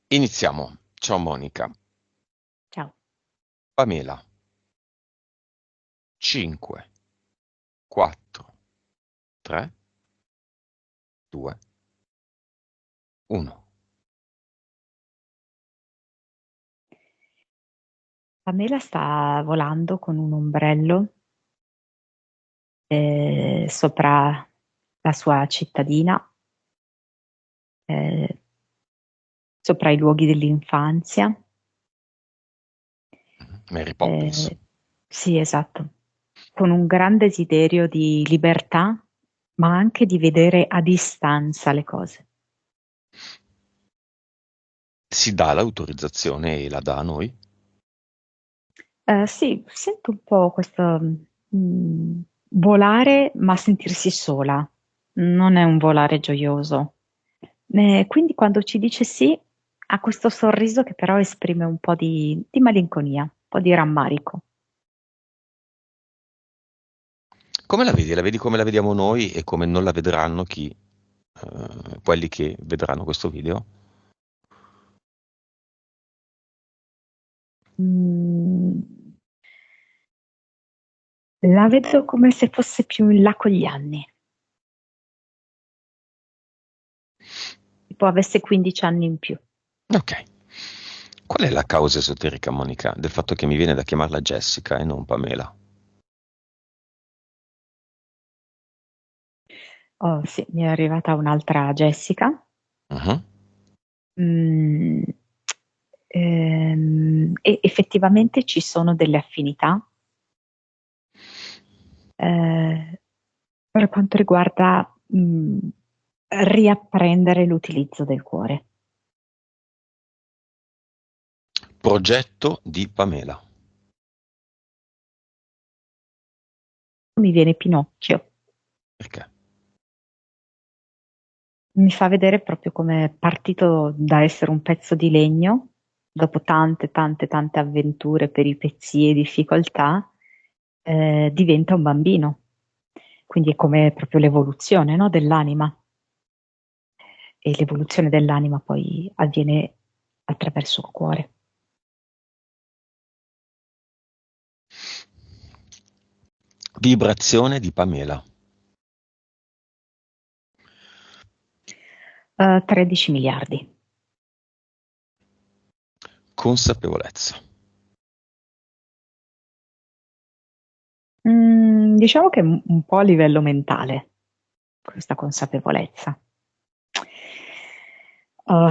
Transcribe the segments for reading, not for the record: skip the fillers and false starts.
Iniziamo. Ciao Monica. Ciao. Pamela. 5, 4, 3, 2, 1. Pamela sta volando con un ombrello sopra la sua cittadina, eh, sopra i luoghi dell'infanzia. Mary Poppins. Eh, sì, esatto, con un gran desiderio di libertà, ma anche di vedere a distanza le cose. Si dà l'autorizzazione e la dà a noi? Sì, sento un po' questo volare, ma sentirsi sola. Non è un volare gioioso. Quindi quando ci dice sì, ha questo sorriso che però esprime un po' di malinconia, un po' di rammarico. Come la vedi? La vedi come la vediamo noi e come non la vedranno quelli che vedranno questo video? Mm, la vedo come se fosse più in là con gli anni, tipo avesse 15 anni in più. Ok. Qual è la causa esoterica, Monica, del fatto che mi viene da chiamarla Jessica e non Pamela? Oh, sì, mi è arrivata un'altra Jessica. Mhm. Mm, e effettivamente ci sono delle affinità eh, per quanto riguarda riapprendere l'utilizzo del cuore. Progetto di Pamela. Mi viene Pinocchio, Perché? mi fa vedere proprio come è partito da essere un pezzo di legno, dopo tante, tante, tante avventure, peripezie e difficoltà, diventa un bambino. Quindi è come proprio l'evoluzione, no, dell'anima. E l'evoluzione dell'anima poi avviene attraverso il cuore. Vibrazione di Pamela. 13 miliardi. Consapevolezza. Diciamo che un po' a livello mentale, questa consapevolezza. Uh,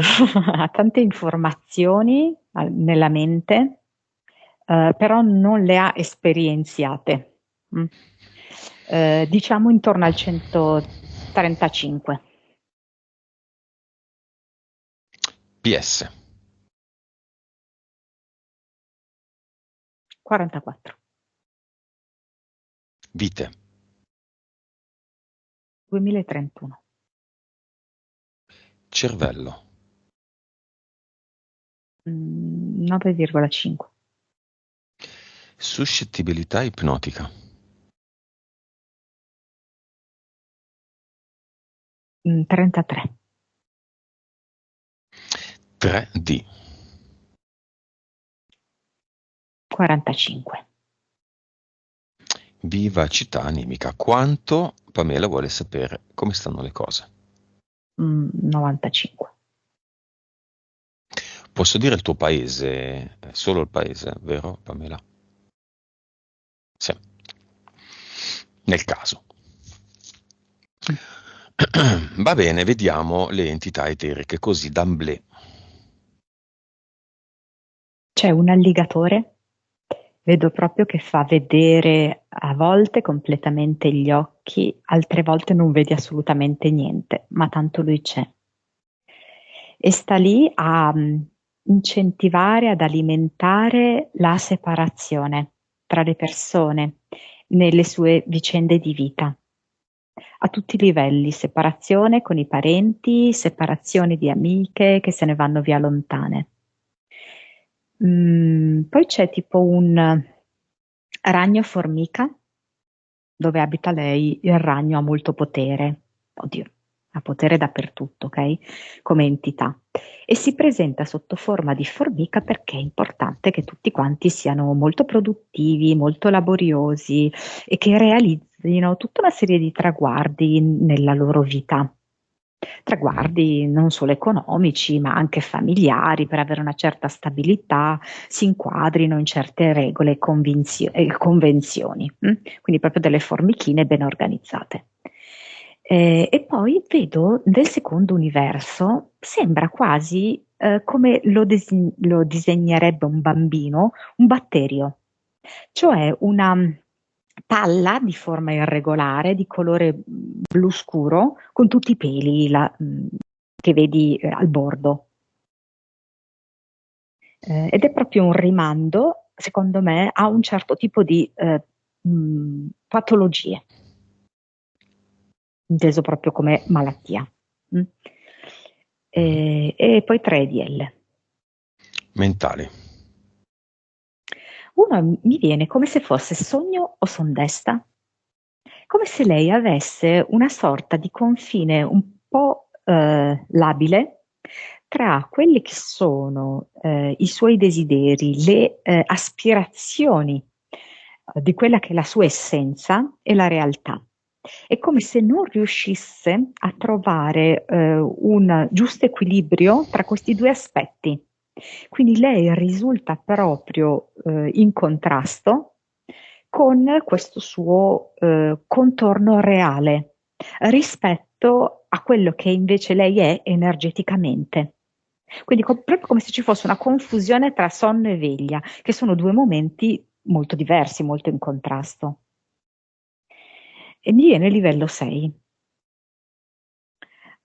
ha tante informazioni nella mente, però non le ha esperienziate. Mm. Diciamo intorno al 135, PS. 44, Vite. 2031, Cervello. 9,5, Suscettibilità ipnotica. 33, 3D. 45, Vivacità animica. Quanto Pamela vuole sapere come stanno le cose. 95. Posso dire il tuo paese, solo il paese, vero Pamela? Sì. Nel caso. Mm. Va bene, vediamo le entità eteriche così d'amblè. C'è un alligatore, vedo proprio che fa vedere a volte completamente gli occhi, altre volte non vedi assolutamente niente, ma tanto lui c'è. E sta lì a incentivare, ad alimentare la separazione tra le persone nelle sue vicende di vita. A tutti i livelli, separazione con i parenti, separazione di amiche che se ne vanno via lontane. Poi c'è tipo un ragno formica dove abita lei, il ragno ha molto potere. Oddio, ha potere dappertutto, ok? Come entità. E si presenta sotto forma di formica perché è importante che tutti quanti siano molto produttivi, molto laboriosi e che realizzino tutta una serie di traguardi nella loro vita. Traguardi non solo economici, ma anche familiari per avere una certa stabilità, si inquadrino in certe regole e convenzioni, quindi proprio delle formichine ben organizzate. E poi vedo nel secondo universo, sembra quasi come lo disegnerebbe un bambino, un batterio, cioè una palla di forma irregolare, di colore blu scuro, con tutti i peli che vedi al bordo. Ed è proprio un rimando, secondo me, a un certo tipo di patologie, inteso proprio come malattia. Mm. E poi 3 DL. Mentali. Uno mi viene come se fosse sogno o sondesta, come se lei avesse una sorta di confine un po' labile tra quelli che sono i suoi desideri, le aspirazioni di quella che è la sua essenza e la realtà. È come se non riuscisse a trovare un giusto equilibrio tra questi due aspetti. Quindi lei risulta proprio in contrasto con questo suo contorno reale rispetto a quello che invece lei è energeticamente. Quindi proprio come se ci fosse una confusione tra sonno e veglia, che sono due momenti molto diversi, molto in contrasto. E mi viene livello 6.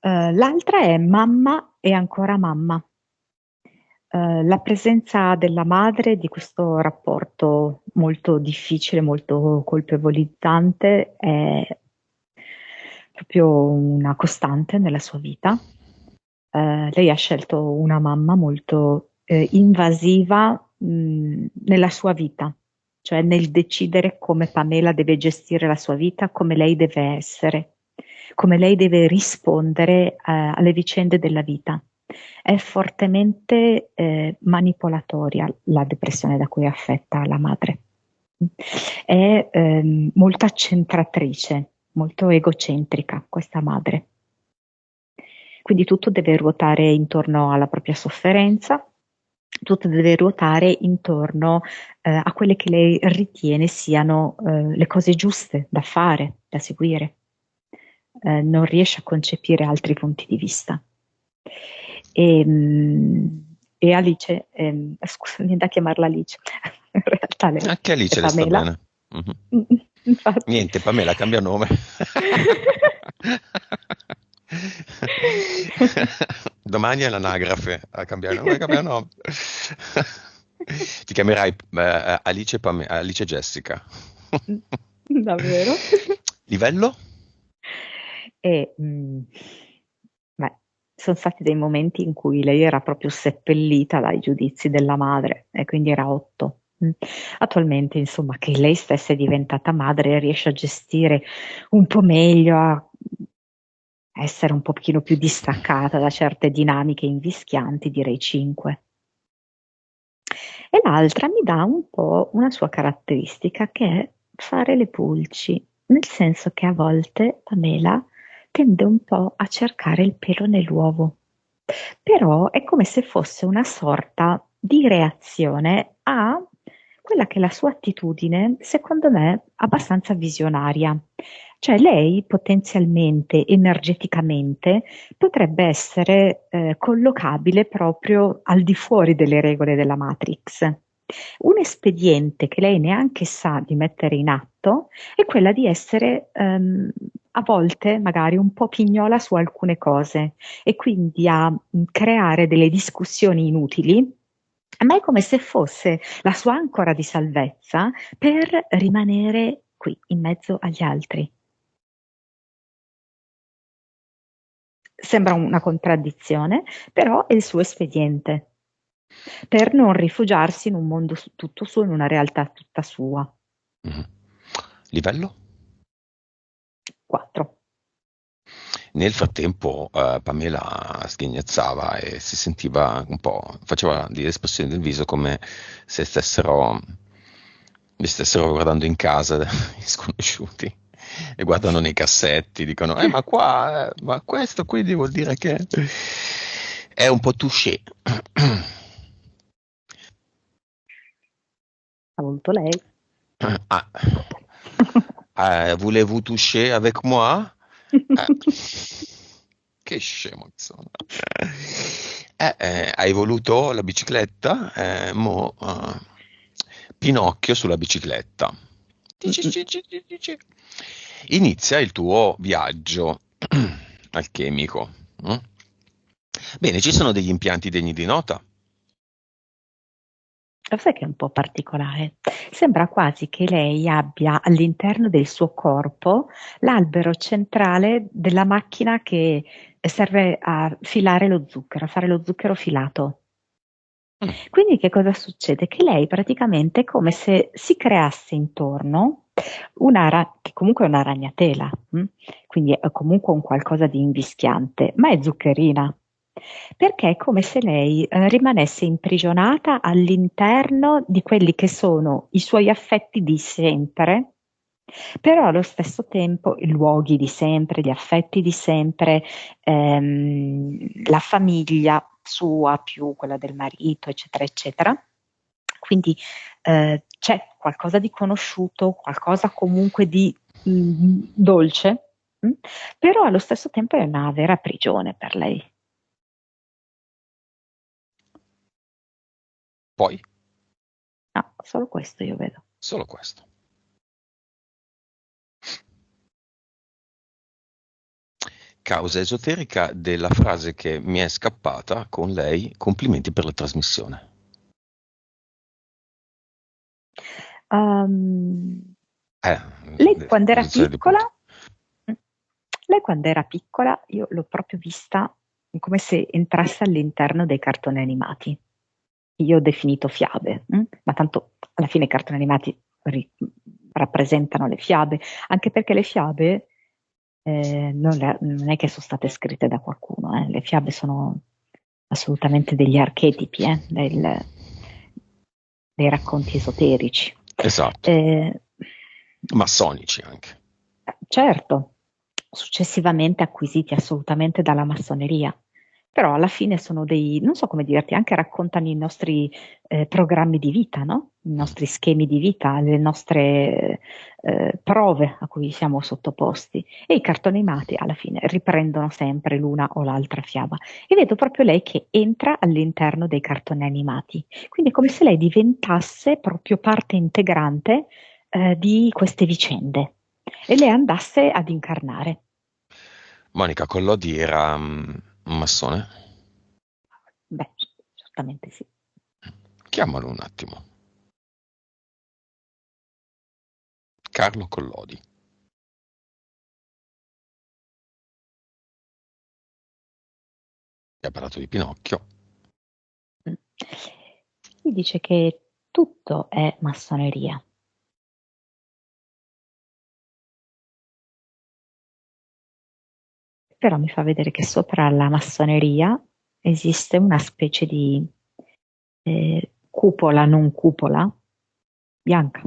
L'altra è mamma e ancora mamma. La presenza della madre, di questo rapporto molto difficile, molto colpevolizzante, è proprio una costante nella sua vita. Lei ha scelto una mamma molto invasiva nella sua vita, cioè nel decidere come Pamela deve gestire la sua vita, come lei deve essere, come lei deve rispondere alle vicende della vita. È fortemente manipolatoria la depressione da cui è affetta la madre. È molto accentratrice, molto egocentrica questa madre. Quindi tutto deve ruotare intorno alla propria sofferenza, tutto deve ruotare intorno a quelle che lei ritiene siano le cose giuste da fare, da seguire. Non riesce a concepire altri punti di vista. E Alice, scusami da chiamarla Alice, in realtà lei Anche è Alice le sta Pamela. bene. Mhm. Infatti. Niente, Pamela cambia nome. Domani è l'anagrafe a cambiare nome, cambia nome. Ti chiamerai Alice Jessica. Davvero? Livello? E, beh, sono stati dei momenti in cui lei era proprio seppellita dai giudizi della madre e quindi era 8. Attualmente, insomma, che lei stessa è diventata madre e riesce a gestire un po' meglio, a essere un pochino più distaccata da certe dinamiche invischianti, direi 5. E l'altra mi dà un po' una sua caratteristica che è fare le pulci, nel senso che a volte Pamela tende un po' a cercare il pelo nell'uovo, però è come se fosse una sorta di reazione a quella che è la sua attitudine, secondo me, abbastanza visionaria. Cioè lei potenzialmente, energeticamente, potrebbe essere collocabile proprio al di fuori delle regole della Matrix. Un espediente che lei neanche sa di mettere in atto è quella di essere a volte magari un po' pignola su alcune cose e quindi a creare delle discussioni inutili, ma è come se fosse la sua ancora di salvezza per rimanere qui in mezzo agli altri. Sembra una contraddizione, però è il suo espediente per non rifugiarsi in un mondo tutto suo, in una realtà tutta sua. Mhm. Livello? 4. Nel frattempo Pamela sghignazzava e si sentiva un po', faceva delle espressioni del viso come se li stessero guardando in casa gli sconosciuti e guardano nei cassetti, dicono, ma qua, ma questo quindi vuol dire che è un po' touché. Ha voluto lei. Ah, voulez-vous toucher avec moi? Che scemo che sono. Hai voluto la bicicletta? Pinocchio sulla bicicletta. Inizia il tuo viaggio alchemico. Mm? Bene, ci sono degli impianti degni di nota. Lo sai che è un po' particolare? Sembra quasi che lei abbia all'interno del suo corpo l'albero centrale della macchina che serve a filare lo zucchero, a fare lo zucchero filato. Mm. Quindi che cosa succede? Che lei praticamente è come se si creasse intorno che comunque è una ragnatela, quindi è comunque un qualcosa di invischiante, ma è zuccherina. Perché è come se lei rimanesse imprigionata all'interno di quelli che sono i suoi affetti di sempre, però allo stesso tempo i luoghi di sempre, gli affetti di sempre, la famiglia sua più quella del marito, eccetera, eccetera. Quindi c'è qualcosa di conosciuto, qualcosa comunque di dolce, però allo stesso tempo è una vera prigione per lei. Poi, No, solo questo io vedo. solo questo. Causa esoterica della frase che mi è scappata con lei, complimenti per la trasmissione. Um, Eh, lei quando era posizione di piccola, punto. lei quando era piccola, io l'ho proprio vista come se entrasse all'interno dei cartoni animati. Io ho definito fiabe, ma tanto alla fine i cartoni animati rappresentano le fiabe, anche perché le fiabe non è che sono state scritte da qualcuno, le fiabe sono assolutamente degli archetipi, dei racconti esoterici. Esatto, Eh, massonici anche. certo, successivamente acquisiti assolutamente dalla massoneria, però alla fine sono non so come dirti, anche raccontano i nostri programmi di vita, no? I nostri schemi di vita, le nostre prove a cui siamo sottoposti. E i cartoni animati alla fine riprendono sempre l'una o l'altra fiaba. E vedo proprio lei che entra all'interno dei cartoni animati. Quindi è come se lei diventasse proprio parte integrante di queste vicende e le andasse ad incarnare. Monica Collodi era un massone? Beh, certamente sì. Chiamalo un attimo. Carlo Collodi. Ti ha parlato di Pinocchio. Mm. Mi dice che tutto è massoneria. Però mi fa vedere che sopra la massoneria esiste una specie di cupola, non cupola, bianca,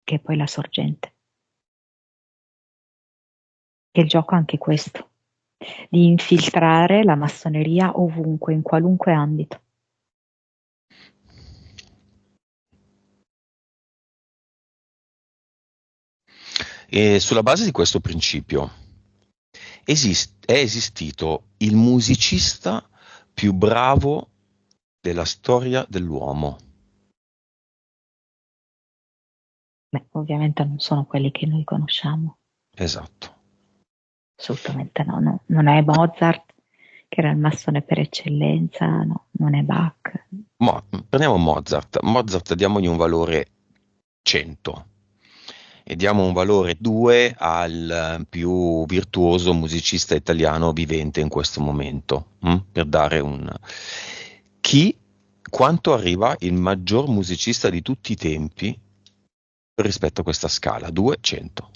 che è poi la sorgente. Che il gioco è anche questo, di infiltrare la massoneria ovunque, in qualunque ambito. E sulla base di questo principio è esistito il musicista più bravo della storia dell'uomo. Beh, ovviamente non sono quelli che noi conosciamo, Esatto. assolutamente no, no. Non è Mozart, che era il massone per eccellenza, no, non è Bach. Prendiamo Mozart. Mozart diamogli un valore 100 e diamo un valore 2 al più virtuoso musicista italiano vivente in questo momento, per dare un... Quanto arriva il maggior musicista di tutti i tempi rispetto a questa scala? 2, 100.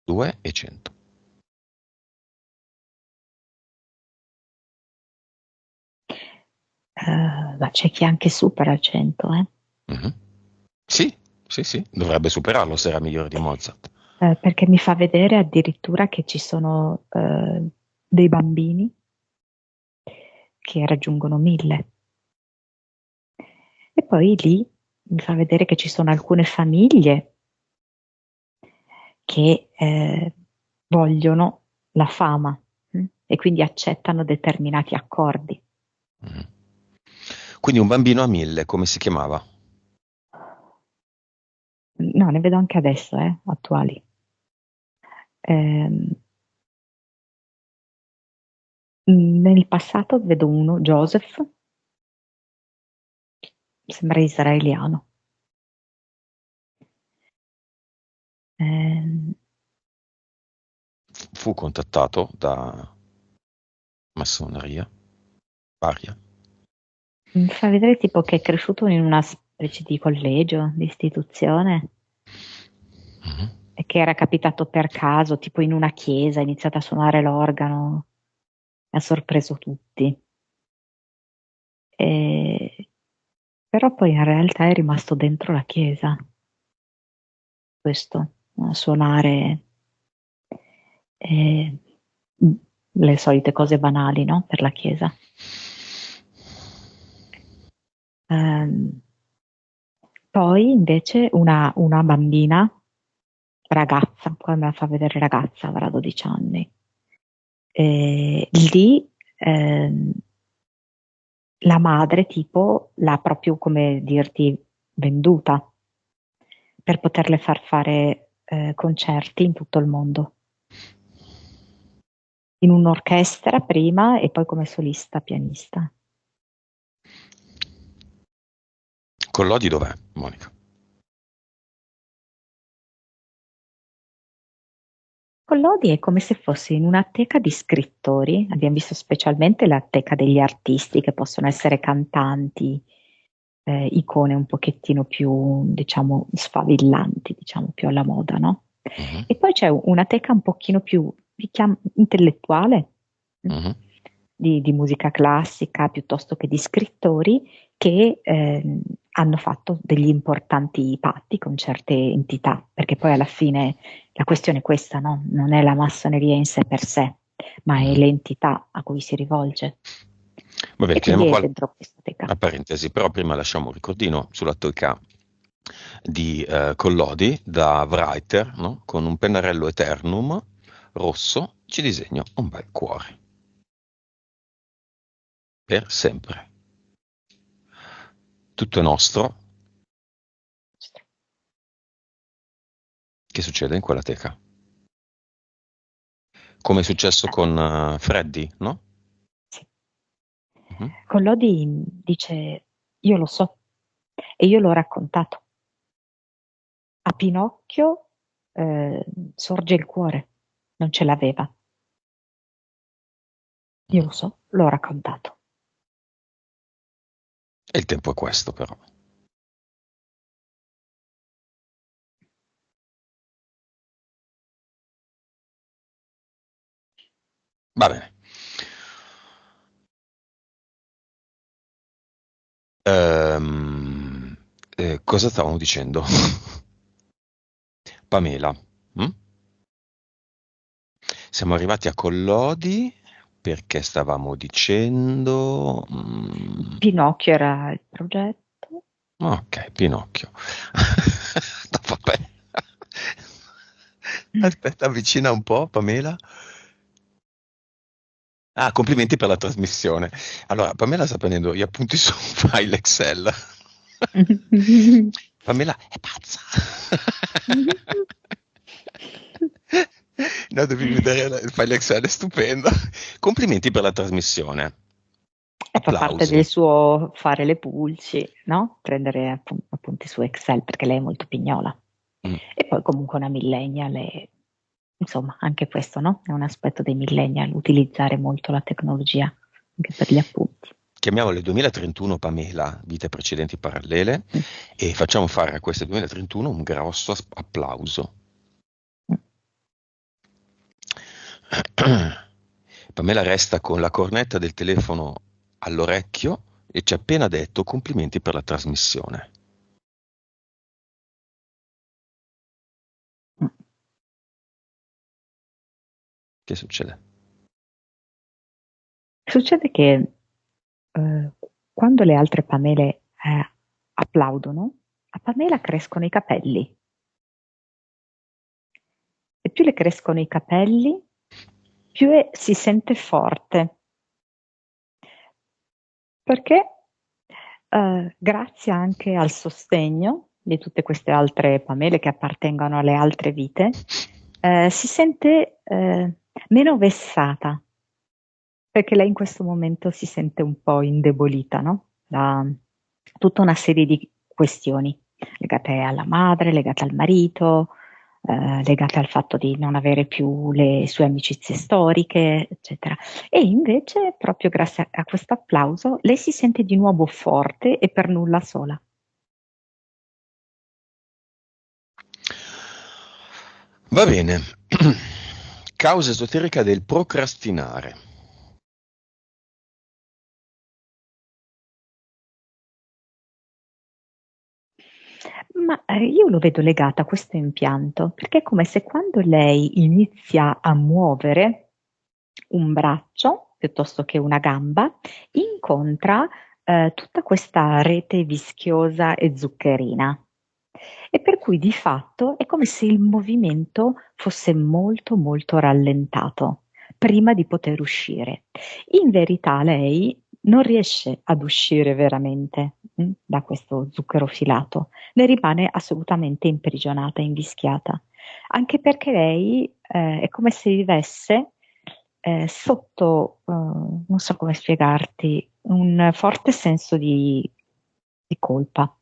2 e 100. Ma c'è chi anche supera il 100, eh? Mhm. Sì, sì, sì, dovrebbe superarlo se era migliore di Mozart. Perché mi fa vedere addirittura che ci sono dei bambini che raggiungono 1000. E poi lì mi fa vedere che ci sono alcune famiglie che vogliono la fama, e quindi accettano determinati accordi. Mhm. Quindi un bambino a 1000, come si chiamava? No, ne vedo anche adesso, attuali. Ehm, Nel passato vedo uno, Joseph, sembra israeliano. Ehm, Fu contattato da massoneria, paria. Mi fa vedere tipo che è cresciuto in una specie di collegio, di istituzione, Mhm. e che era capitato per caso, tipo in una chiesa, ha iniziato a suonare l'organo, e ha sorpreso tutti. E- Però poi in realtà è rimasto dentro la chiesa, questo, a suonare eh, le solite cose banali, no? Per la chiesa. Ehm, Poi invece una bambina, ragazza, qua me la fa vedere ragazza, avrà 12 anni. Lì la madre tipo l'ha proprio, come dirti, venduta per poterle far fare concerti in tutto il mondo, in un'orchestra prima e poi come solista pianista. Collodi dov'è, Monica? Collodi è come se fossi in una teca di scrittori, abbiamo visto specialmente la teca degli artisti che possono essere cantanti, icone un pochettino più, diciamo, sfavillanti, diciamo, più alla moda, no? Mhm, E poi c'è una teca un pochino più, intellettuale, mm, mhm. di musica classica piuttosto che di scrittori che hanno fatto degli importanti patti con certe entità, perché poi alla fine la questione è questa, no? Non è la massoneria in sé per sé, ma è Mhm. l'entità a cui si rivolge. Va bene, E quindi chiudiamo è qua dentro questa teca. la parentesi, però prima lasciamo un ricordino sulla teca di Collodi da writer, no? Con un pennarello Eternum rosso ci disegno un bel cuore, per sempre. Tutto è nostro. Che succede in quella teca? Come è successo con Freddy, no? Sì. Mhm. Collodi dice, io lo so, e io l'ho raccontato. A Pinocchio sorge il cuore, non ce l'aveva. Io lo so, l'ho raccontato. E il tempo è questo, però. Va bene. Ehm, cosa stavamo dicendo? Pamela. Mm? Siamo arrivati a Collodi perché stavamo dicendo... Pinocchio era il progetto. ok, Pinocchio. Vabbè. Aspetta, avvicina un po', Pamela. Ah, complimenti per la trasmissione. Allora, Pamela sta prendendo gli appunti su un file Excel. Pamela è pazza. No, devi vedere il file Excel, è stupendo. Complimenti per la trasmissione. E fa parte Applausi. del suo fare le pulci, no? Prendere appunti su Excel perché lei è molto pignola. Mm. E poi comunque una millennial, insomma, anche questo, no? È un aspetto dei millennial, utilizzare molto la tecnologia anche per gli appunti. Chiamiamole 2031 Pamela, vite precedenti parallele, Mm, e facciamo fare a queste 2031 un grosso applauso. mm. Pamela resta con la cornetta del telefono all'orecchio e ci ha appena detto complimenti per la trasmissione. Mm. Che succede? Succede che quando le altre Pamele applaudono, a Pamela crescono i capelli. E più le crescono i capelli, più si sente forte. Perché grazie anche al sostegno di tutte queste altre Pamele che appartengono alle altre vite, si sente meno vessata, perché lei in questo momento si sente un po' indebolita, no? Da tutta una serie di questioni legate alla madre, legate al marito, legate al fatto di non avere più le sue amicizie storiche, eccetera. E invece, proprio grazie a questo applauso, lei si sente di nuovo forte e per nulla sola. Va bene. Causa esoterica del procrastinare. Ma io lo vedo legato a questo impianto, perché è come se quando lei inizia a muovere un braccio piuttosto che una gamba, incontra tutta questa rete vischiosa e zuccherina. E per cui di fatto è come se il movimento fosse molto molto rallentato prima di poter uscire. In verità lei non riesce ad uscire veramente da questo zucchero filato, ne rimane assolutamente imprigionata, invischiata, anche perché lei è come se vivesse sotto, non so come spiegarti, un forte senso di colpa.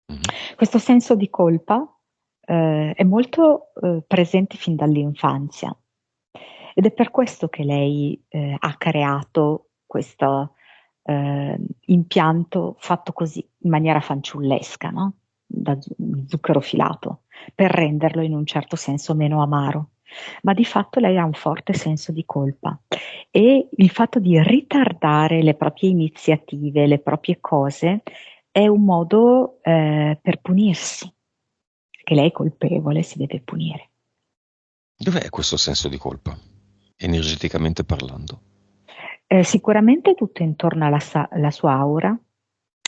Mhm. Questo senso di colpa è molto presente fin dall'infanzia ed è per questo che lei ha creato questo impianto fatto così in maniera fanciullesca, no? Da zucchero filato, per renderlo in un certo senso meno amaro. Ma di fatto lei ha un forte senso di colpa e il fatto di ritardare le proprie iniziative, le proprie cose, è un modo per punirsi, che lei è colpevole, si deve punire. Dov'è questo senso di colpa, energeticamente parlando? Sicuramente tutto intorno alla sua aura,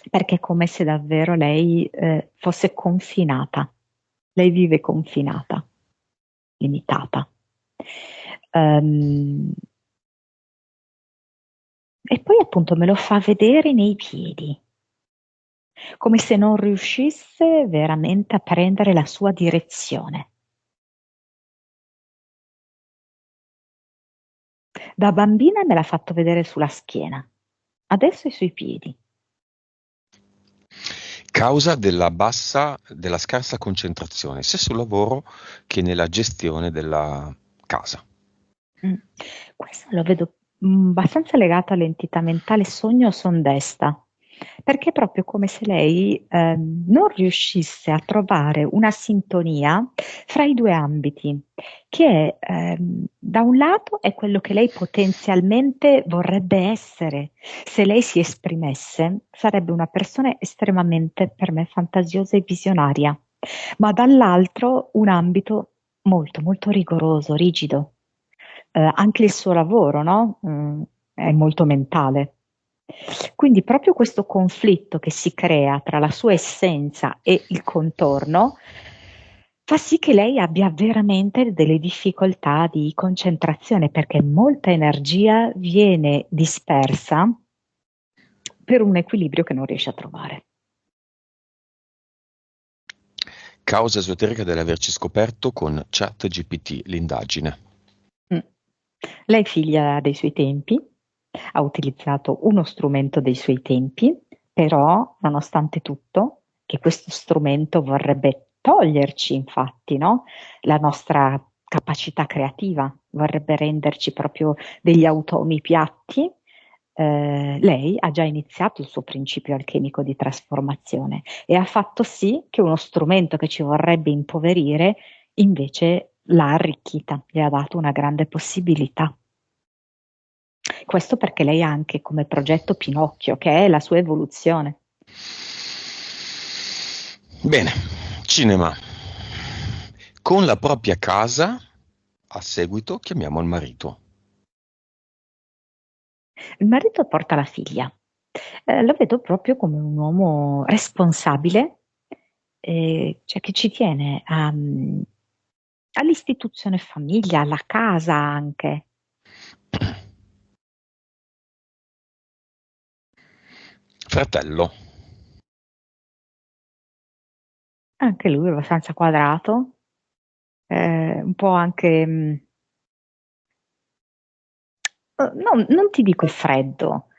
perché è come se davvero lei fosse confinata. Lei vive confinata, limitata. Ehm, e poi appunto me lo fa vedere nei piedi, come se non riuscisse veramente a prendere la sua direzione. Da bambina me l'ha fatto vedere sulla schiena, adesso è sui piedi. Causa della scarsa concentrazione, sia sul lavoro che nella gestione della casa. Mm. Questo lo vedo abbastanza legato all'entità mentale sogno-sondesta, perché è proprio come se lei non riuscisse a trovare una sintonia fra i due ambiti, che da un lato è quello che lei potenzialmente vorrebbe essere. Se lei si esprimesse, sarebbe una persona estremamente, per me, fantasiosa e visionaria, ma dall'altro un ambito molto, molto rigoroso, rigido. Anche il suo lavoro, no? È molto mentale. Quindi proprio questo conflitto che si crea tra la sua essenza e il contorno fa sì che lei abbia veramente delle difficoltà di concentrazione perché molta energia viene dispersa per un equilibrio che non riesce a trovare. Causa esoterica dell'averci scoperto con ChatGPT, l'indagine. Mm. Lei è figlia dei suoi tempi, ha utilizzato uno strumento dei suoi tempi, però nonostante tutto, che questo strumento vorrebbe toglierci infatti, no? La nostra capacità creativa, vorrebbe renderci proprio degli automi piatti. Lei ha già iniziato il suo principio alchemico di trasformazione e ha fatto sì che uno strumento che ci vorrebbe impoverire invece l'ha arricchita, le ha dato una grande possibilità. Questo perché lei ha anche come progetto Pinocchio, che è la sua evoluzione. Bene, cinema. Con la propria casa, a seguito chiamiamo il marito. Il marito porta la figlia. Lo vedo proprio come un uomo responsabile, cioè che ci tiene all'istituzione famiglia, alla casa anche. Fratello. Anche lui è abbastanza quadrato, un po' anche, non ti dico freddo,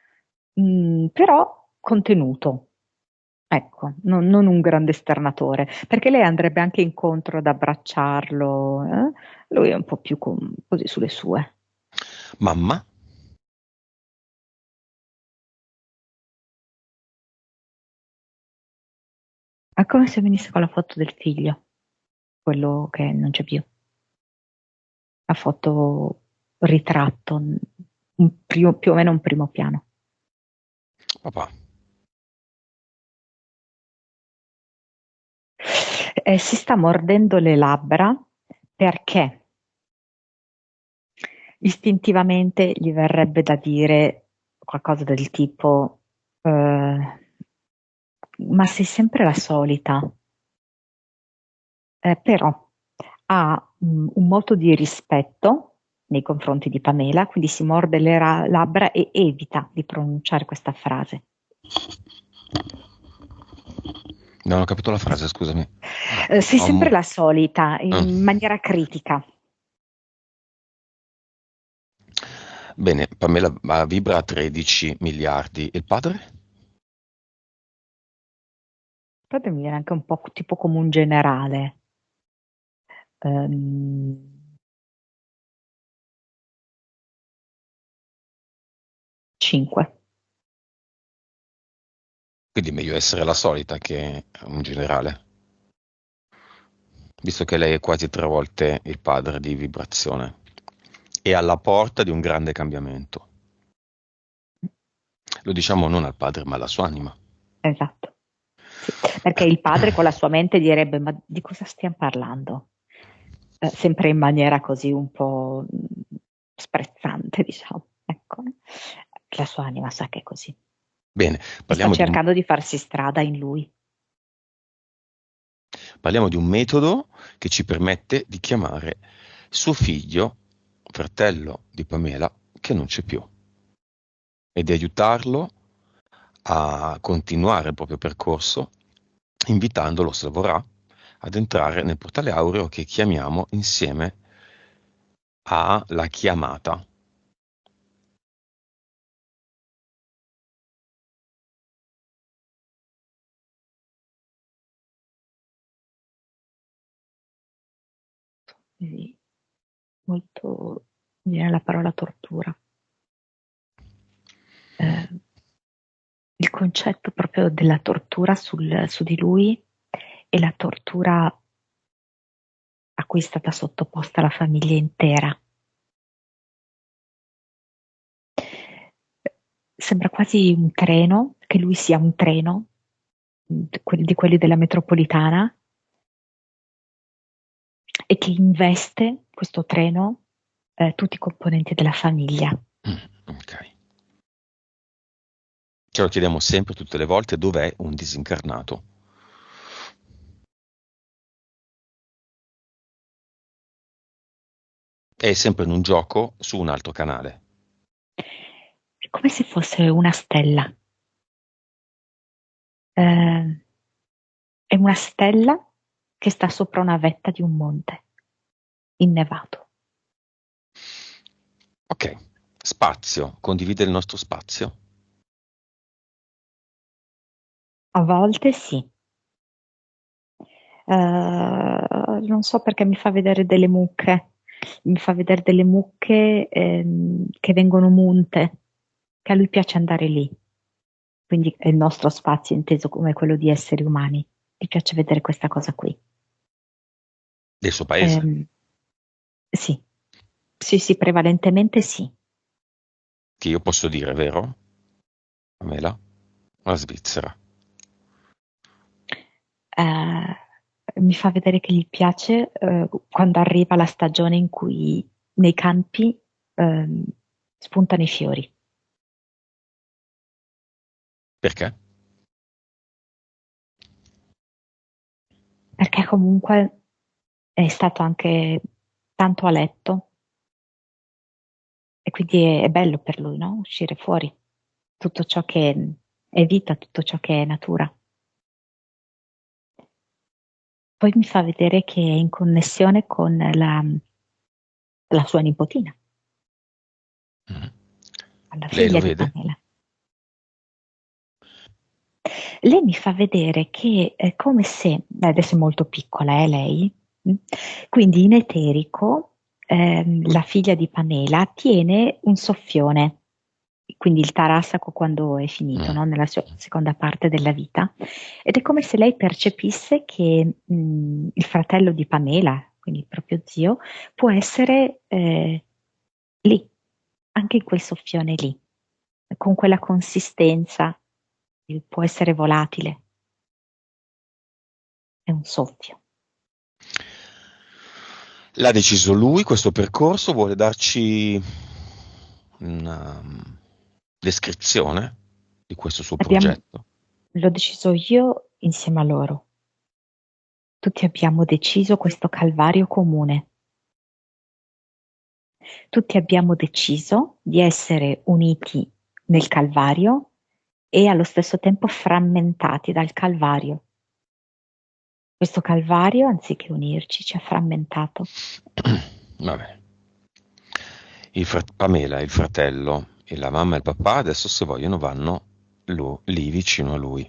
però contenuto. Ecco, non un grande esternatore, perché lei andrebbe anche incontro ad abbracciarlo, lui è un po' più così sulle sue. Mamma. È come se venisse con la foto del figlio, quello che non c'è più. La foto ritratto, più o meno un primo piano. Papà. Si sta mordendo le labbra perché istintivamente gli verrebbe da dire qualcosa del tipo, ma sei sempre la solita. Però ha un moto di rispetto nei confronti di Pamela, quindi si morde le labbra e evita di pronunciare questa frase. Non ho capito la frase, scusami. Sei sempre Um, la solita, ah. in maniera critica. Bene, Pamela vibra a 13 miliardi. Il padre? Poi mi viene anche un po' tipo come un generale. 5. Quindi meglio essere la solita che un generale, visto che lei è quasi 3 volte il padre di vibrazione e alla porta di un grande cambiamento. Lo diciamo non al padre, ma alla sua anima. Esatto. Sì, perché il padre con la sua mente direbbe: ma di cosa stiamo parlando? Sempre in maniera così un po' sprezzante, diciamo. Ecco. La sua anima sa che è così. Bene, E sta parliamo di un, cercando di farsi strada in lui. parliamo di un metodo che ci permette di chiamare suo figlio, fratello di Pamela, che non c'è più, e di aiutarlo a continuare il proprio percorso, invitandolo, se vorrà, ad entrare nel portale aureo che chiamiamo insieme a la chiamata. Quindi molto mi viene la parola tortura. Eh, il concetto proprio della tortura su di lui e la tortura a cui è stata sottoposta la famiglia intera. Sembra quasi un treno, che lui sia un treno, di quelli della metropolitana, e che investe questo treno tutti i componenti della famiglia. Ok. Ce lo chiediamo sempre, tutte le volte, dov'è un disincarnato. È sempre in un gioco su un altro canale. È come se fosse una stella. Eh, è una stella che sta sopra una vetta di un monte innevato. Ok, spazio, condivide il nostro spazio. A volte sì. Non so perché mi fa vedere delle mucche. Mi fa vedere delle mucche che vengono munte, che a lui piace andare lì. Quindi è il nostro spazio inteso come quello di esseri umani. Mi piace vedere questa cosa qui. Del suo paese. Ehm, sì, sì, sì, prevalentemente sì. che io posso dire, vero? Pamela? La Svizzera. Mi fa vedere che gli piace quando arriva la stagione in cui nei campi ehm, spuntano i fiori, Perché? perché comunque è stato anche tanto a letto e quindi è bello per lui, no? Uscire fuori, tutto ciò che è vita, tutto ciò che è natura. Poi mi fa vedere che è in connessione con la sua nipotina, Mm. la Lei lo figlia di vede? Pamela. Lei mi fa vedere che è come se, beh, adesso è molto piccola, lei, mm? Quindi in eterico la figlia di Pamela tiene un soffione, quindi il tarassaco quando è finito, Mm. no? Nella sua seconda parte della vita, ed è come se lei percepisse che il fratello di Pamela, quindi il proprio zio, può essere lì, anche in quel soffione lì, con quella consistenza, può essere volatile, è un soffio. L'ha deciso lui questo percorso? Vuole darci una descrizione di questo suo Abbiamo, progetto? l'ho deciso io insieme a loro. Tutti abbiamo deciso questo calvario comune. Tutti abbiamo deciso di essere uniti nel calvario e allo stesso tempo frammentati dal calvario. Questo calvario, anziché unirci, ci ha frammentato. Va bene. Pamela, il fratello, e la mamma e il papà adesso se vogliono vanno lì vicino a lui.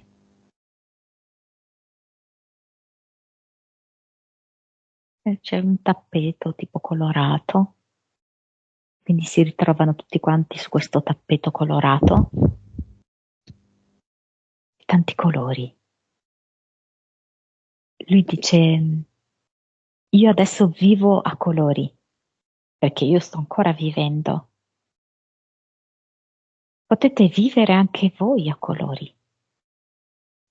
E c'è un tappeto tipo colorato, quindi si ritrovano tutti quanti su questo tappeto colorato, tanti colori. Lui dice, io adesso vivo a colori, perché io sto ancora vivendo. Potete vivere anche voi a colori.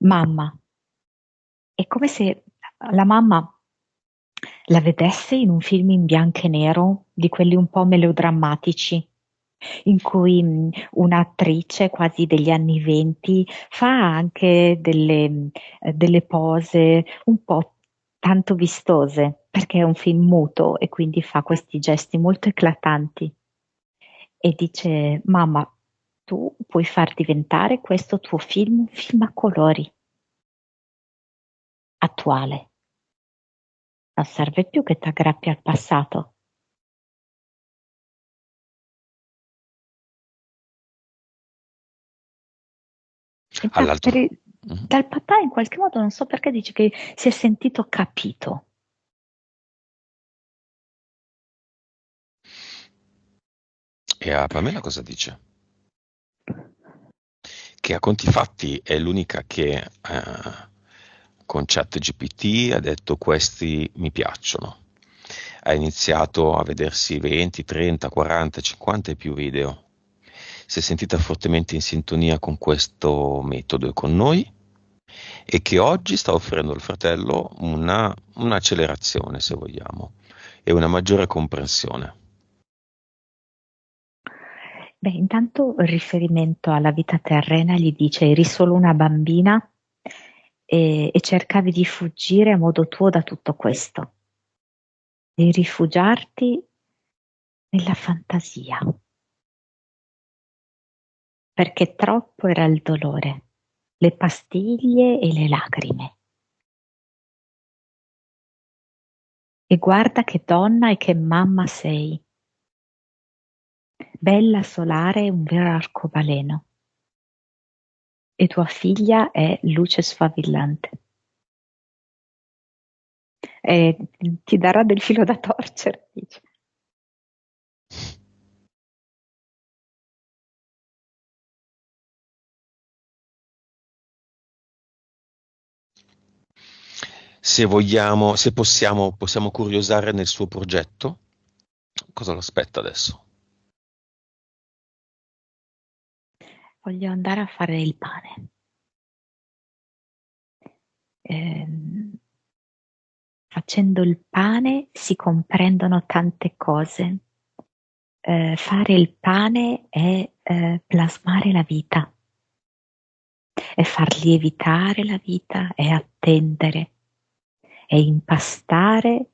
Mamma, è come se la mamma la vedesse in un film in bianco e nero, di quelli un po' melodrammatici, in cui un'attrice quasi degli anni venti fa anche delle pose un po' tanto vistose, perché è un film muto e quindi fa questi gesti molto eclatanti. E dice: Mamma, tu puoi far diventare questo tuo film un film a colori, attuale. Non serve più che ti aggrappi al passato. E All'altro. Mhm. dal papà in qualche modo non so perché dice che si è sentito capito. E a Pamela cosa dice? Che a conti fatti è l'unica che con ChatGPT ha detto questi mi piacciono. Ha iniziato a vedersi 20, 30, 40, 50 e più video. Si è sentita fortemente in sintonia con questo metodo e con noi e che oggi sta offrendo al fratello un'accelerazione, se vogliamo, e una maggiore comprensione. Beh, intanto il riferimento alla vita terrena gli dice: eri solo una bambina e cercavi di fuggire a modo tuo da tutto questo, di rifugiarti nella fantasia, perché troppo era il dolore, le pastiglie e le lacrime. E guarda che donna e che mamma sei, bella solare, un vero arcobaleno, e tua figlia è luce sfavillante. E ti darà del filo da torcere, dice. Se vogliamo, se possiamo curiosare nel suo progetto. Cosa lo aspetta adesso? voglio andare a fare il pane. Facendo il pane si comprendono tante cose. Fare il pane è plasmare la vita, è far lievitare la vita, è attendere, è impastare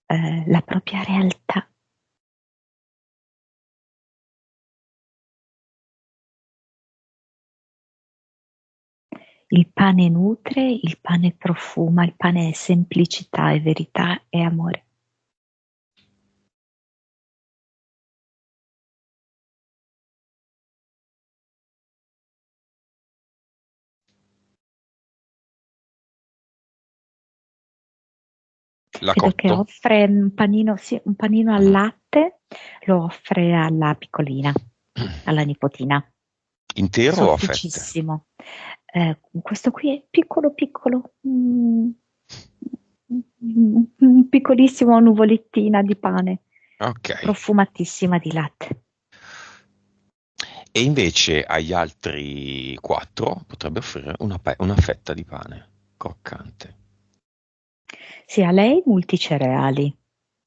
la propria realtà. Il pane nutre, il pane profuma, il pane è semplicità, è verità, è amore. L'ha Vedo che cotto? offre un panino, sì, un panino al Mhm. latte, lo offre alla piccolina, alla nipotina. Intero o a fette? Sofficissimo. Questo qui è piccolo piccolo, un piccolissimo nuvolettina di pane, Ok. profumatissima di latte. E invece agli altri 4 potrebbe offrire una fetta di pane croccante. Sì, a lei multicereali,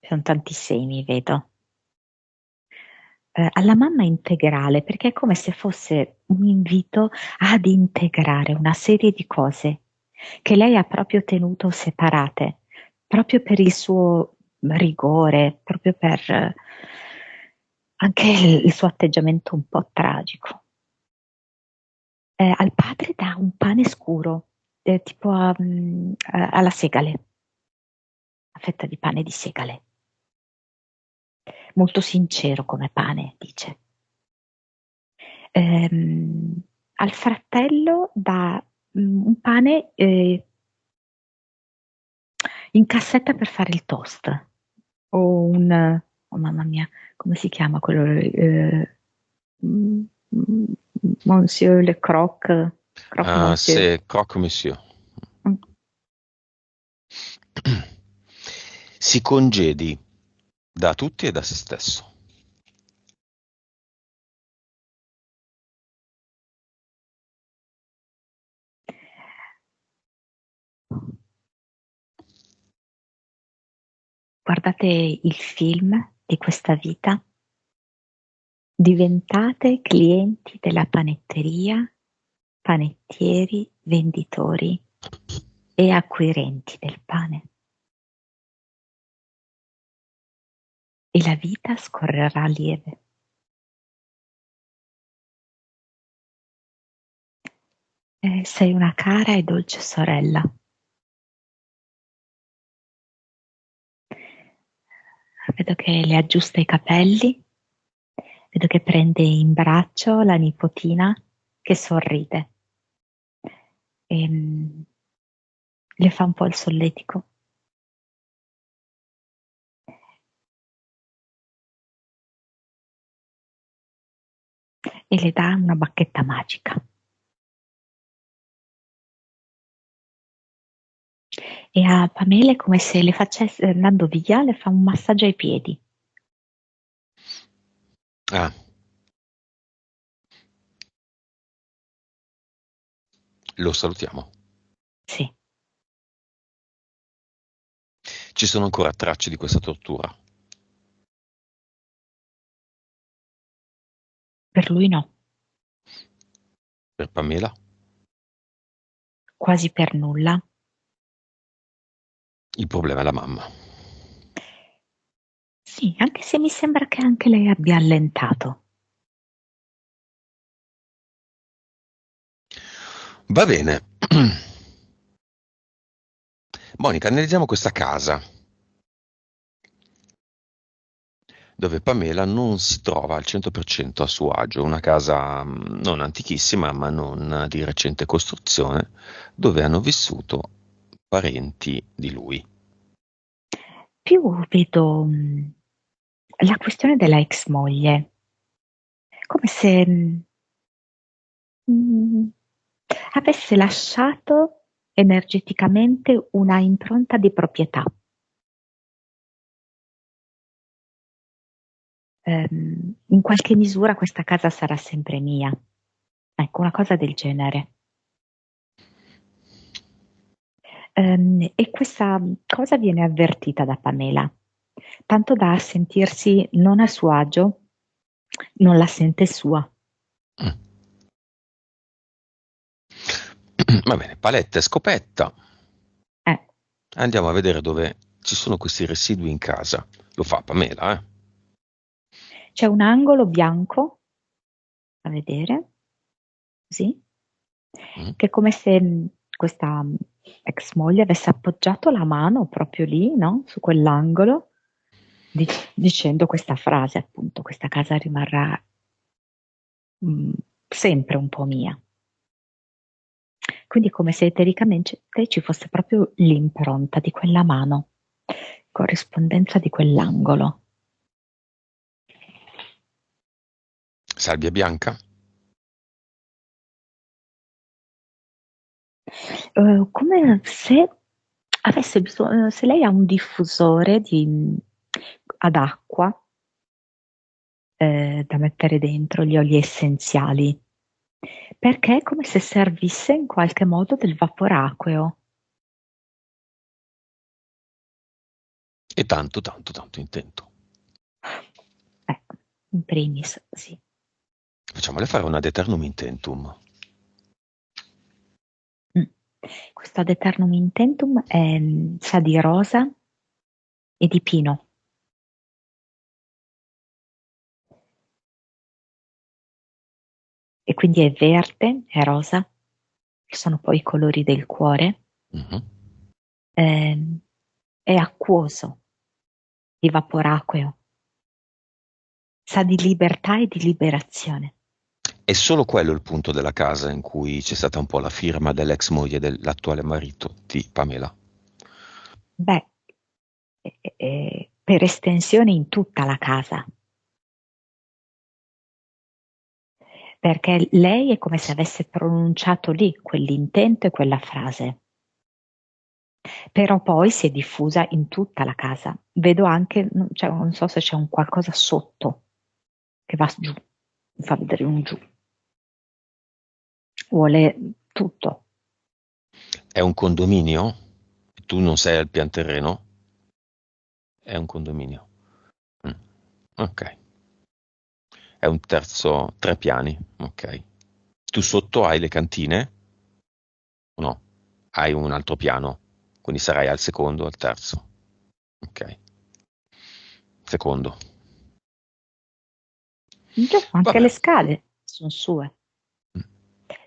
sono tanti semi, vedo. Alla mamma integrale, perché è come se fosse un invito ad integrare una serie di cose che lei ha proprio tenuto separate, proprio per il suo rigore, proprio per anche il suo atteggiamento un po' tragico. Al padre dà un pane scuro, tipo alla segale, una fetta di pane di segale, molto sincero come pane, dice. Al fratello dà un pane in cassetta per fare il toast o oh mamma mia, come si chiama quello? Mm, mm, Monsieur le Croque, Croque Monsieur. C'est croque monsieur. Mm. Si congedi da tutti e da se stesso. Guardate il film di questa vita, diventate clienti della panetteria, panettieri, venditori e acquirenti del pane. E la vita scorrerà lieve. Sei una cara e dolce sorella. Vedo che le aggiusta i capelli, vedo che prende in braccio la nipotina che sorride e le fa un po' il solletico e le dà una bacchetta magica. E a Pamela è come se le facesse, andando via, le fa un massaggio ai piedi. Ah, lo salutiamo. Sì, Ci sono ancora tracce di questa tortura. per lui no, Per Pamela, quasi per nulla. il problema è la mamma. Sì, anche se mi sembra che anche lei abbia allentato. Va bene. Monica, analizziamo questa casa dove Pamela non si trova al 100% a suo agio, una casa non antichissima ma non di recente costruzione, dove hanno vissuto parenti di lui. Più vedo la questione della ex moglie, come se mm, avesse lasciato energeticamente una impronta di proprietà. In qualche misura questa casa sarà sempre mia, Ecco, una cosa del genere. E questa cosa viene avvertita da Pamela, tanto da sentirsi non a suo agio, non la sente sua. Mm. Va bene, paletta e scopetta. Eh, Andiamo a vedere dove ci sono questi residui in casa. Lo fa Pamela, eh? C'è un angolo bianco, a vedere, così, Mm. che è come se questa ex moglie avesse appoggiato la mano proprio lì, no? Su quell'angolo, dicendo questa frase, appunto, questa casa rimarrà mh, sempre un po' mia. Quindi come se etericamente ci fosse proprio l'impronta di quella mano, corrispondenza di quell'angolo. Salvia bianca? Come se avesse bisogno, se lei ha un diffusore ad acqua da mettere dentro gli oli essenziali, perché è come se servisse in qualche modo del vaporacqueo. E tanto, tanto, tanto intento. Ecco, in primis, sì. Facciamole fare una Deternum intentum. Mm. Questo ad eternum intentum sa di rosa e di pino. E quindi è verde, è rosa, che sono poi i colori del cuore, Mhm. ehm, è acquoso, di vaporacqueo, sa di libertà e di liberazione. È solo quello il punto della casa in cui c'è stata un po' la firma dell'ex moglie dell'attuale marito di Pamela. Beh, per estensione in tutta la casa, perché lei è come se avesse pronunciato lì quell'intento e quella frase, però poi si è diffusa in tutta la casa. Vedo anche, cioè, non so se c'è un qualcosa sotto che va giù, mi fa vedere un giù. Vuole tutto. È un condominio? Tu non sei al pian terreno? È un condominio. Mm. Ok. È un terzo, 3 piani. Ok. Tu sotto hai le cantine? O no? Hai un altro piano. Quindi sarai al secondo o al terzo. Ok. Secondo. Giù, anche Vabbè. le scale sono sue, Mm. Mm.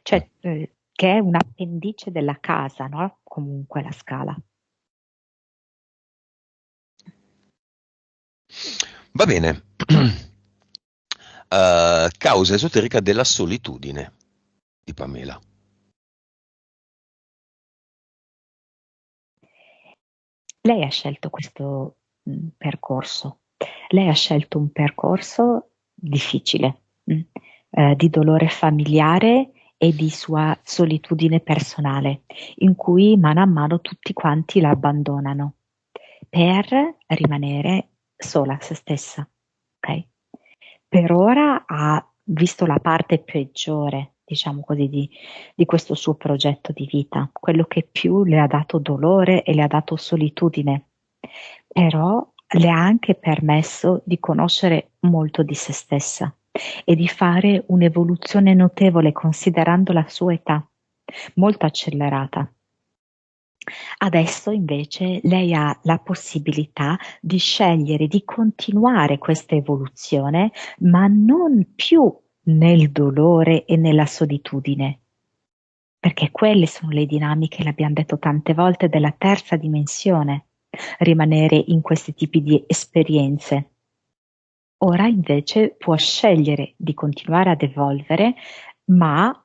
cioè che è un appendice della casa, no? Comunque la scala. Va bene. Causa esoterica della solitudine di Pamela. Lei ha scelto questo percorso. Lei ha scelto un percorso difficile, di dolore familiare e di sua solitudine personale, in cui mano a mano tutti quanti la abbandonano per rimanere sola se stessa. Ok? Per ora ha visto la parte peggiore, diciamo così, di questo suo progetto di vita, quello che più le ha dato dolore e le ha dato solitudine, però le ha anche permesso di conoscere molto di se stessa e di fare un'evoluzione notevole considerando la sua età, molto accelerata. Adesso invece lei ha la possibilità di scegliere di continuare questa evoluzione, ma non più nel dolore e nella solitudine, perché quelle sono le dinamiche, l'abbiamo detto tante volte, della terza dimensione, rimanere in questi tipi di esperienze. Ora invece può scegliere di continuare ad evolvere, ma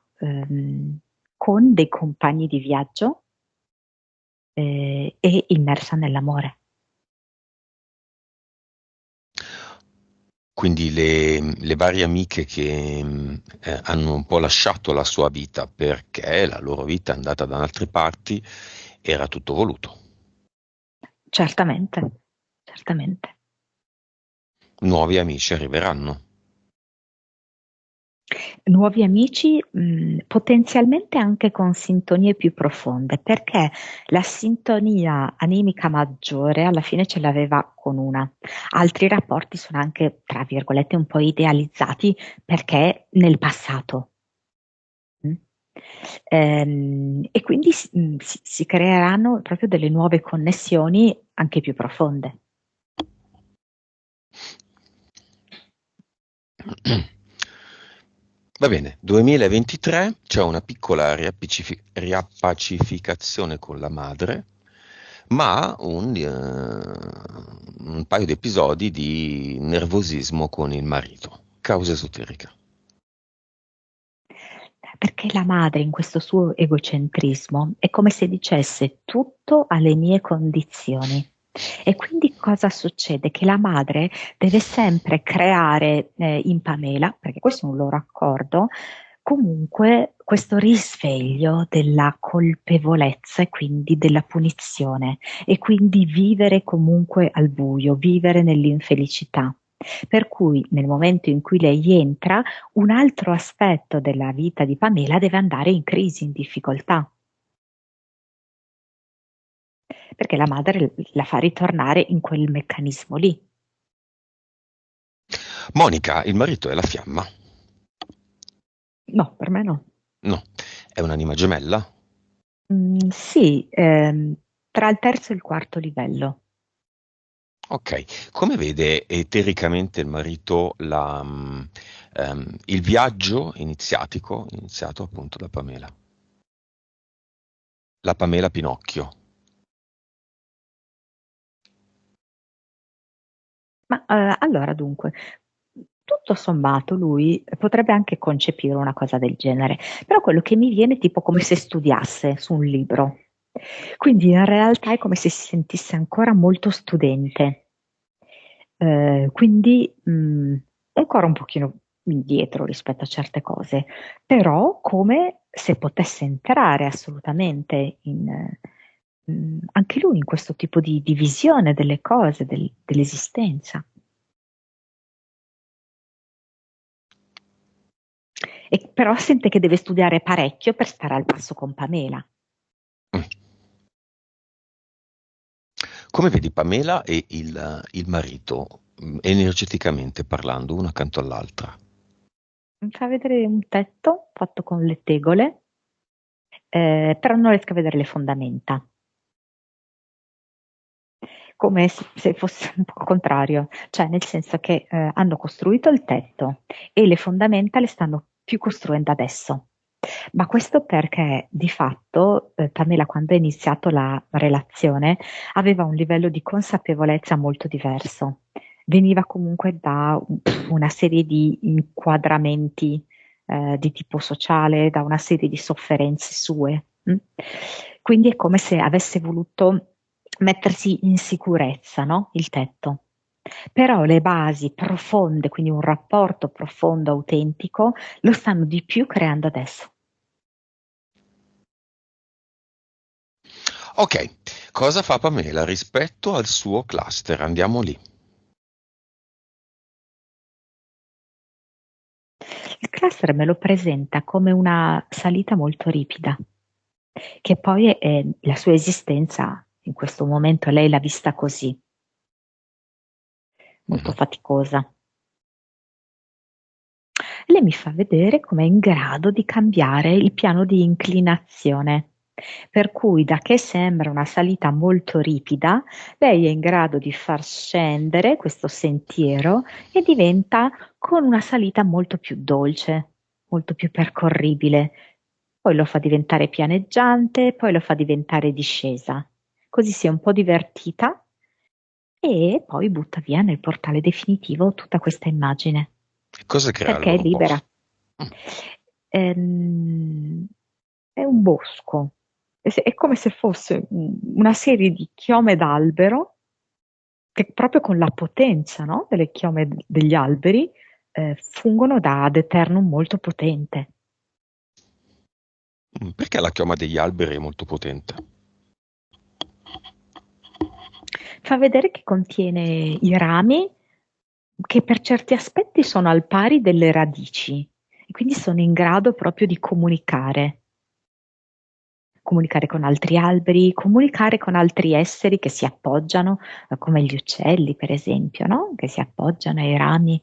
con dei compagni di viaggio e immersa nell'amore. Quindi le varie amiche che hanno un po' lasciato la sua vita perché la loro vita è andata da altre parti, era tutto voluto. Certamente, certamente. Nuovi amici arriveranno. Nuovi amici, potenzialmente anche con sintonie più profonde, perché la sintonia animica maggiore alla fine ce l'aveva con una. Altri rapporti sono anche, tra virgolette, un po' idealizzati perché nel passato. Mm. E quindi si creeranno proprio delle nuove connessioni anche più profonde. Va bene, 2023 c'è una piccola riappacificazione con la madre, ma un paio di episodi di nervosismo con il marito. Causa esoterica. Perché la madre, in questo suo egocentrismo, è come se dicesse tutto alle mie condizioni. E quindi cosa succede? Che la madre deve sempre creare in Pamela, perché questo è un loro accordo, comunque questo risveglio della colpevolezza e quindi della punizione e quindi vivere comunque al buio, vivere nell'infelicità. Per cui nel momento in cui lei entra, un altro aspetto della vita di Pamela deve andare in crisi, in difficoltà, perché la madre la fa ritornare in quel meccanismo lì. Monica, il marito è la fiamma? No, per me no. No. È un'anima gemella? Sì, tra il terzo e il quarto livello. Ok. Come vede etericamente il marito il viaggio iniziato appunto da Pamela? La Pamela Pinocchio. Ma allora dunque, tutto sommato lui potrebbe anche concepire una cosa del genere, però quello che mi viene è tipo come se studiasse su un libro. Quindi in realtà è come se si sentisse ancora molto studente. Quindi ancora un pochino indietro rispetto a certe cose, però come se potesse entrare assolutamente anche lui in questo tipo di visione delle cose, dell'esistenza. E però sente che deve studiare parecchio per stare al passo con Pamela. Mm. Come vedi Pamela e il marito, energeticamente parlando, uno accanto all'altra? Mi fa vedere un tetto fatto con le tegole, però non riesco a vedere le fondamenta. Come se fosse un po' il contrario, cioè nel senso che hanno costruito il tetto e le fondamenta le stanno più costruendo adesso. Ma questo perché di fatto Pamela, quando ha iniziato la relazione, aveva un livello di consapevolezza molto diverso. Veniva comunque da una serie di inquadramenti di tipo sociale, da una serie di sofferenze sue. Quindi è come se avesse voluto mettersi in sicurezza, no? Il tetto. Però le basi profonde, quindi un rapporto profondo, autentico, lo stanno di più creando adesso. Ok, cosa fa Pamela rispetto al suo cluster? Andiamo lì. Il cluster me lo presenta come una salita molto ripida, che poi è la sua esistenza, in questo momento lei l'ha vista così, molto Mhm. faticosa. Lei mi fa vedere come è in grado di cambiare il piano di inclinazione. Per cui da che sembra una salita molto ripida, lei è in grado di far scendere questo sentiero e diventa con una salita molto più dolce, molto più percorribile. Poi lo fa diventare pianeggiante, poi lo fa diventare discesa. Così si è un po' divertita e poi butta via nel portale definitivo tutta questa immagine Cosa crea al perché è loro libera. posto? Mm. Ehm, è un bosco, è come se fosse una serie di chiome d'albero che proprio con la potenza, no, delle chiome degli alberi fungono da ad eternum molto potente. Perché la chioma degli alberi è molto potente? Fa vedere che contiene i rami che per certi aspetti sono al pari delle radici e quindi sono in grado proprio di comunicare con altri alberi, comunicare con altri esseri che si appoggiano, come gli uccelli, per esempio, no? Che si appoggiano ai rami.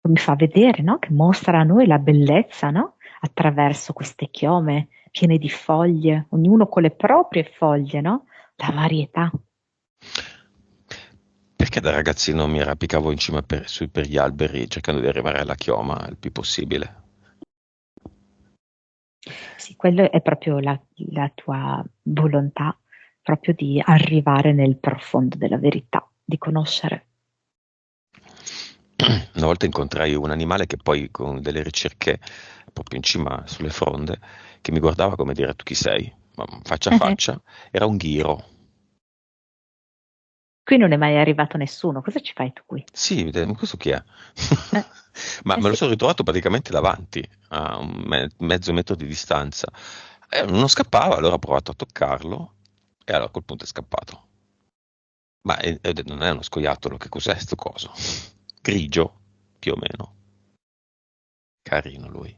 Mi fa vedere, no? Che mostra a noi la bellezza, no? Attraverso queste chiome piene di foglie, ognuno con le proprie foglie, no? La varietà. Perché da ragazzino mi arrampicavo in cima per gli alberi cercando di arrivare alla chioma il più possibile. Sì, quello è proprio la tua volontà, proprio di arrivare nel profondo della verità, di conoscere. Una volta incontrai un animale che poi con delle ricerche proprio in cima sulle fronde, che mi guardava come dire tu chi sei? Ma faccia a faccia, era un ghiro. Qui non è mai arrivato nessuno, cosa ci fai tu qui? Sì, ma questo chi è? Eh, Ma me lo sì. sono ritrovato praticamente davanti, a un mezzo metro di distanza. E non scappava, allora ho provato a toccarlo e allora a quel punto è scappato. Ma ho detto, non è uno scoiattolo, che cos'è sto coso? Grigio, più o meno. Carino lui.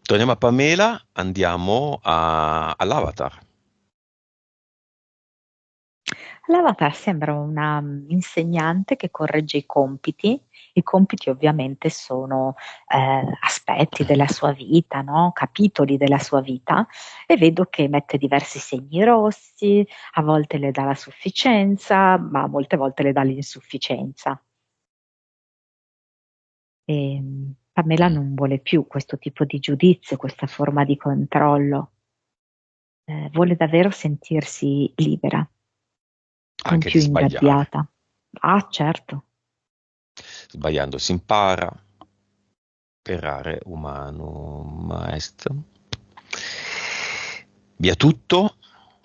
Torniamo a Pamela, andiamo all'Avatar. L'avatar sembra una insegnante che corregge i compiti. I compiti ovviamente sono aspetti della sua vita, no? Capitoli della sua vita, e vedo che mette diversi segni rossi, a volte le dà la sufficienza, ma molte volte le dà l'insufficienza. E Pamela Mm. non vuole più questo tipo di giudizio, questa forma di controllo. Vuole davvero sentirsi libera, non Anche di più sbagliare. ingabbiata. Ah, certo. Sbagliando si impara. Perare humanum est. Via tutto,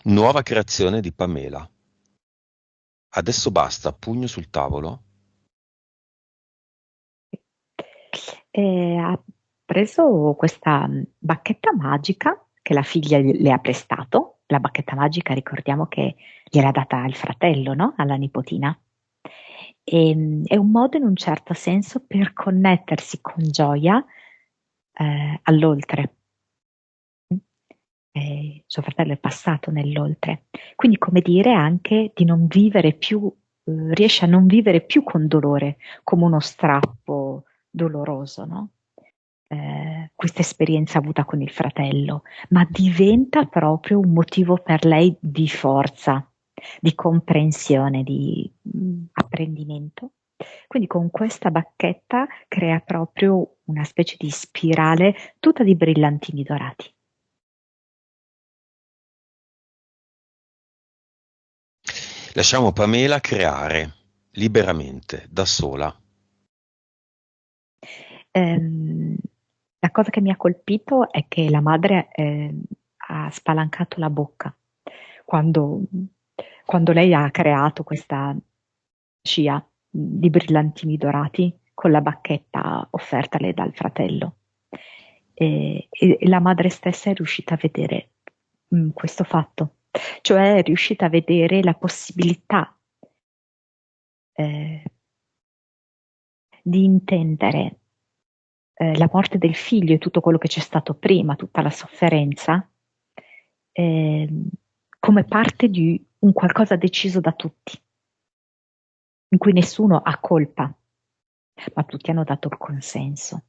nuova creazione di Pamela. Adesso basta, pugno sul tavolo. Ha preso questa bacchetta magica che la figlia le ha prestato. La bacchetta magica, ricordiamo che gliel'ha data il fratello, no? Alla nipotina. È un modo in un certo senso per connettersi con gioia all'oltre. Suo fratello è passato nell'oltre. Quindi, come dire anche di non vivere più, riesce a non vivere più con dolore, come uno strappo doloroso, no? Questa esperienza avuta con il fratello, ma diventa proprio un motivo per lei di forza, di comprensione, di apprendimento. Quindi con questa bacchetta crea proprio una specie di spirale tutta di brillantini dorati. Lasciamo Pamela creare liberamente, da sola. Ehm, la cosa che mi ha colpito è che la madre ha spalancato la bocca quando, quando lei ha creato questa scia di brillantini dorati con la bacchetta offertale dal fratello. E la madre stessa è riuscita a vedere questo fatto, cioè è riuscita a vedere la possibilità eh, di intendere la morte del figlio e tutto quello che c'è stato prima, tutta la sofferenza, ehm, come parte di un qualcosa deciso da tutti, in cui nessuno ha colpa, ma tutti hanno dato il consenso.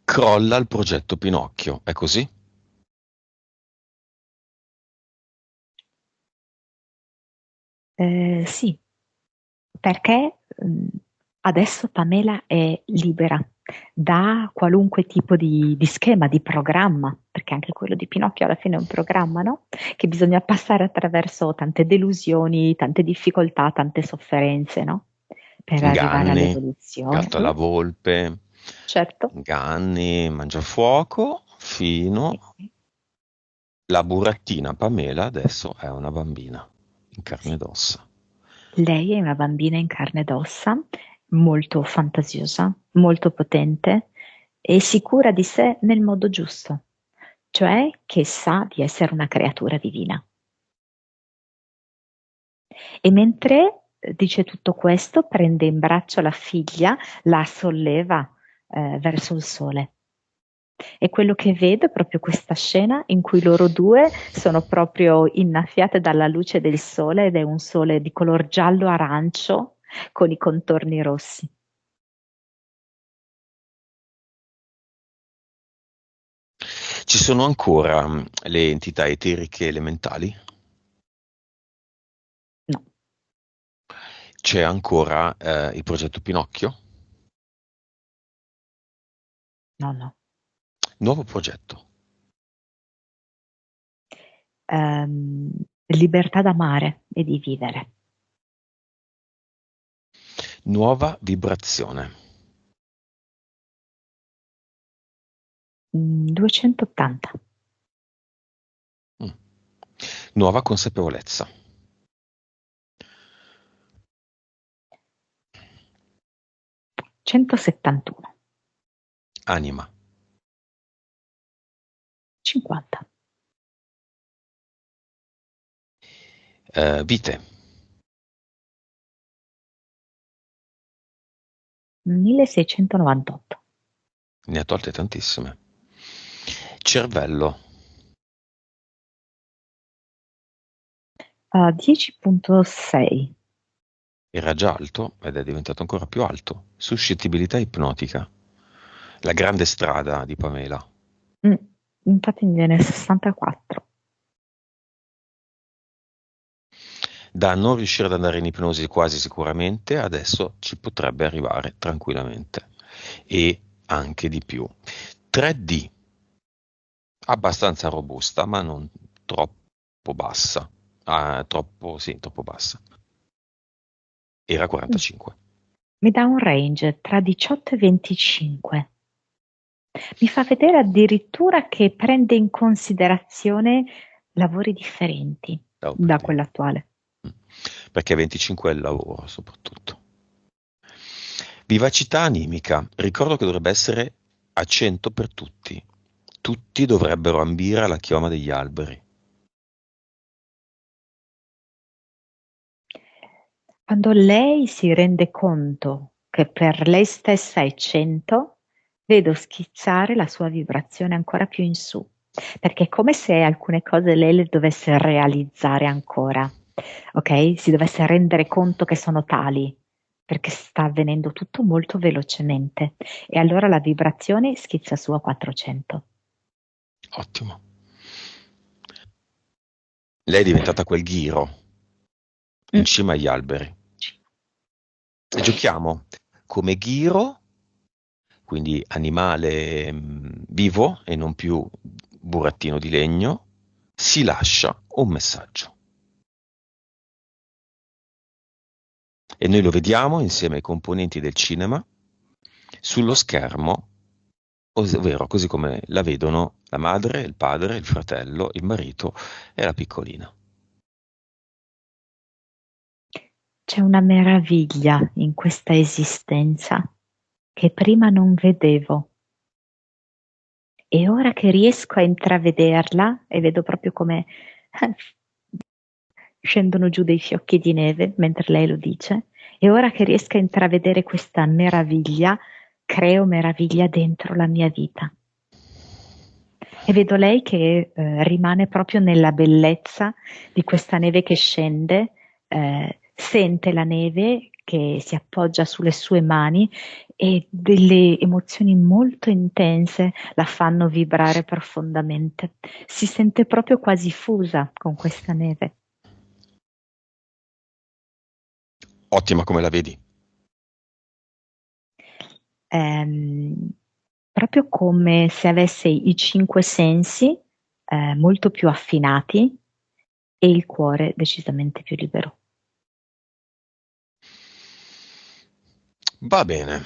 Crolla il progetto Pinocchio, è così? Sì, perché adesso Pamela è libera da qualunque tipo di schema, di programma, perché anche quello di Pinocchio alla fine è un programma, no? Che bisogna passare attraverso tante delusioni, tante difficoltà, tante sofferenze, no? Per arrivare Inganni, all'evoluzione. gatto alla volpe, Certo. inganni, mangiafuoco, Sì, fino. sì. La burattina Pamela adesso è una bambina in carne Sì. ed ossa. Lei è una bambina in carne ed ossa, molto fantasiosa, molto potente e sicura di sé nel modo giusto, cioè che sa di essere una creatura divina. E mentre dice tutto questo, prende in braccio la figlia, la solleva verso il sole. E quello che vedo è proprio questa scena in cui loro due sono proprio innaffiate dalla luce del sole, ed è un sole di color giallo-arancio con i contorni rossi. Ci sono ancora le entità eteriche elementali? No, C'è ancora il progetto Pinocchio? no, no. Nuovo progetto. Libertà d'amare e di vivere. Nuova vibrazione. 280. Mm. Nuova consapevolezza. 171. Anima. 50. Vite. 1698. Ne ha tolte tantissime. Cervello. 10.6. Era già alto ed è diventato ancora più alto. Suscettibilità ipnotica. La grande strada di Pamela. Infatti mi viene 64. Da non riuscire ad andare in ipnosi quasi sicuramente, adesso ci potrebbe arrivare tranquillamente. E anche di più. 3D. Abbastanza robusta, ma non troppo bassa. Troppo bassa. Era 45. Mi dà un range tra 18 e 25. Mi fa vedere addirittura che prende in considerazione lavori differenti da quello attuale. Perché 25 è il lavoro, soprattutto. Vivacità animica. Ricordo che dovrebbe essere a 100 per tutti. Tutti dovrebbero ambire alla chioma degli alberi. Quando lei si rende conto che per lei stessa è 100, vedo schizzare la sua vibrazione ancora più in su, perché è come se alcune cose lei le dovesse realizzare ancora, ok? Si dovesse rendere conto che sono tali, perché sta avvenendo tutto molto velocemente, e allora la vibrazione schizza su a 400. Ottimo. Lei è diventata quel ghiro in cima agli alberi. E giochiamo come ghiro, quindi animale vivo e non più burattino di legno, si lascia un messaggio. E noi lo vediamo insieme ai componenti del cinema sullo schermo, ovvero così come la vedono la madre, il padre, il fratello, il marito e la piccolina. C'è una meraviglia in questa esistenza che prima non vedevo. E ora che riesco a intravederla, e vedo proprio come scendono giù dei fiocchi di neve mentre lei lo dice, e ora che riesco a intravedere questa meraviglia, creo meraviglia dentro la mia vita. E vedo lei che rimane proprio nella bellezza di questa neve che scende, sente la neve che si appoggia sulle sue mani, e delle emozioni molto intense la fanno vibrare profondamente. Si sente proprio quasi fusa con questa neve. Ottima come la vedi. Proprio come se avesse i 5 sensi molto più affinati e il cuore decisamente più libero. Va bene.